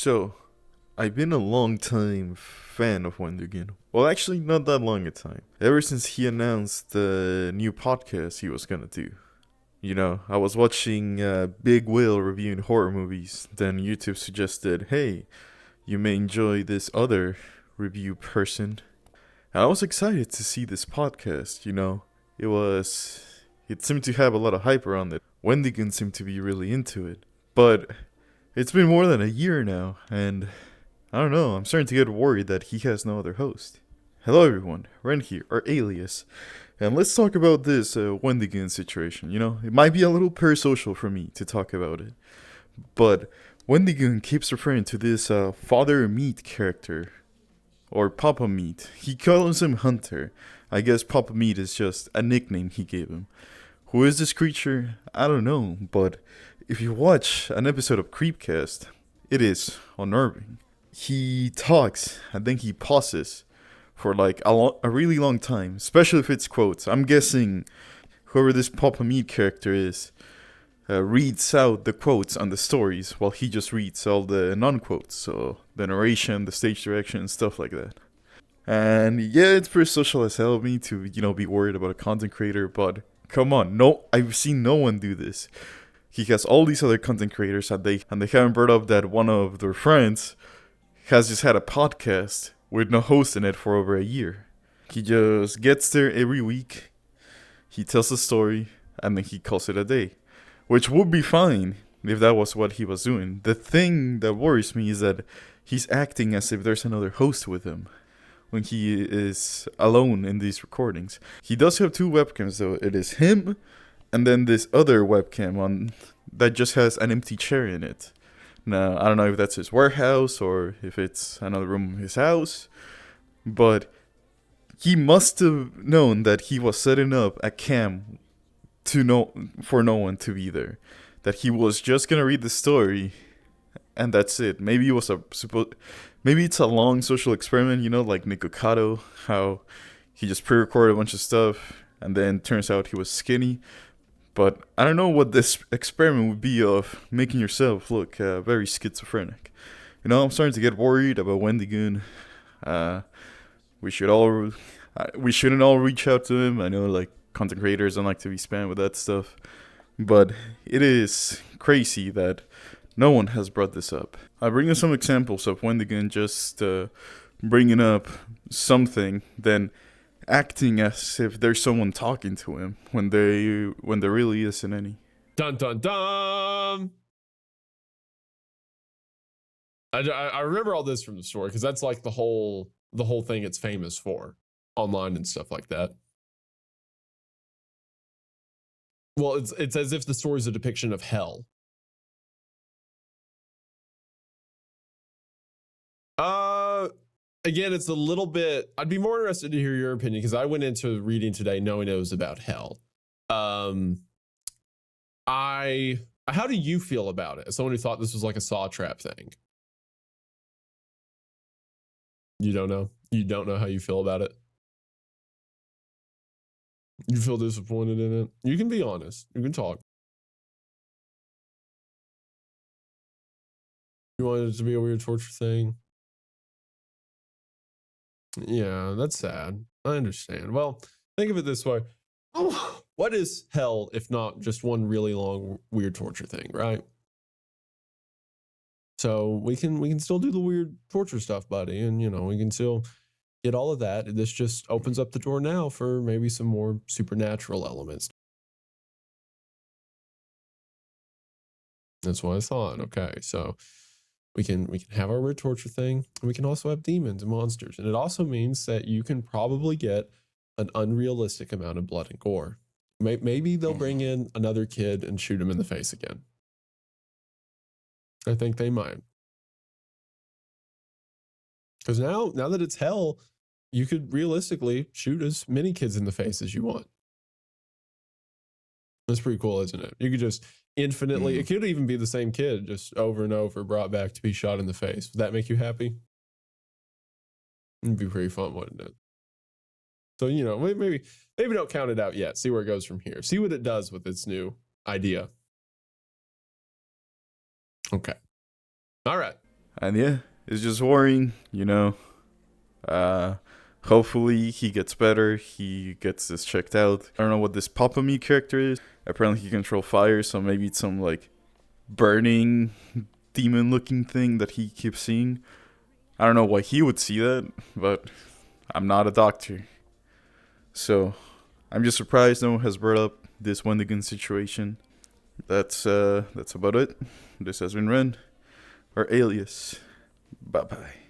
So, I've been a long time fan of Wendigoon. Well, actually, not that long a time. Ever since he announced the new podcast he was gonna do. I was watching Big Will reviewing horror movies. Then YouTube suggested, hey, you may enjoy this other review person. And I was excited to see this podcast. It seemed to have a lot of hype around it. Wendigoon seemed to be really into it. But it's been more than a year now, and I don't know, I'm starting to get worried that he has no other host. Hello everyone, Ren here, or Alias, and let's talk about this Wendigoon situation. It might be a little parasocial for me to talk about it, but Wendigoon keeps referring to this Father Meat character, or Papa Meat. He calls him Hunter. I guess Papa Meat is just a nickname he gave him. Who is this creature? I don't know, but if you watch an episode of Creepcast, it is unnerving. He talks and then he pauses for like a really long time, especially if it's quotes. I'm guessing whoever this Papa Meat character is reads out the quotes on the stories while he just reads all the non-quotes, so the narration, the stage direction, and stuff like that. And yeah, it's pretty social as hell of me to, be worried about a content creator, but come on, no, I've seen no one do this. He has all these other content creators and they haven't brought up that one of their friends has just had a podcast with no host in it for over a year. He just gets there every week, he tells a story, and then he calls it a day. Which would be fine if that was what he was doing. The thing that worries me is that he's acting as if there's another host with him when he is alone in these recordings. He does have two webcams though. It is him and then this other webcam that just has an empty chair in it. Now, I don't know if that's his warehouse or if it's another room in his house, but he must have known that he was setting up a cam for no one to be there. That he was just gonna read the story, and that's it. Maybe it was maybe it's a long social experiment, like Nikocado, how he just pre-recorded a bunch of stuff, and then turns out he was skinny. But I don't know what this experiment would be of making yourself look very schizophrenic. I'm starting to get worried about Wendigoon. We shouldn't all reach out to him. I know, like, content creators don't like to be spammed with that stuff. But it is crazy that no one has brought this up. I bring you some examples of Wendigoon just bringing up something, then acting as if there's someone talking to him when there really isn't any. Dun dun dun. I remember all this from the story because that's like the whole thing it's famous for online and stuff like that. Well, it's as if the story is a depiction of hell. Again, it's a little bit. I'd be more interested to hear your opinion because I went into reading today knowing it was about hell. How do you feel about it? As someone who thought this was like a Saw trap thing. You don't know? You don't know how you feel about it? You feel disappointed in it? You can be honest. You can talk. You wanted it to be a weird torture thing? Yeah, that's sad. I understand. Well, think of it this way. What is hell if not just one really long weird torture thing, right? So we can still do the weird torture stuff, buddy, and we can still get all of that. This just opens up the door now for maybe some more supernatural elements. That's what I thought. Okay, so we can have our weird torture thing, and we can also have demons and monsters. And it also means that you can probably get an unrealistic amount of blood and gore. Maybe they'll bring in another kid and shoot him in the face again. I think they might. Because now that it's hell, you could realistically shoot as many kids in the face as you want. That's pretty cool, isn't it? You could just infinitely, it could even be the same kid just over and over brought back to be shot in the face. Would that make you happy? It'd be pretty fun, wouldn't it? So, maybe don't count it out yet. See where it goes from here. See what it does with its new idea. Okay. All right. And yeah, it's just worrying, you know. Hopefully he gets better. He gets this checked out. I don't know what this Papa Me character is. Apparently he controls fire, so maybe it's some like burning demon-looking thing that he keeps seeing. I don't know why he would see that, but I'm not a doctor. So I'm just surprised no one has brought up this Wendigoon situation. That's about it. This has been Ren, or Alias. Bye bye.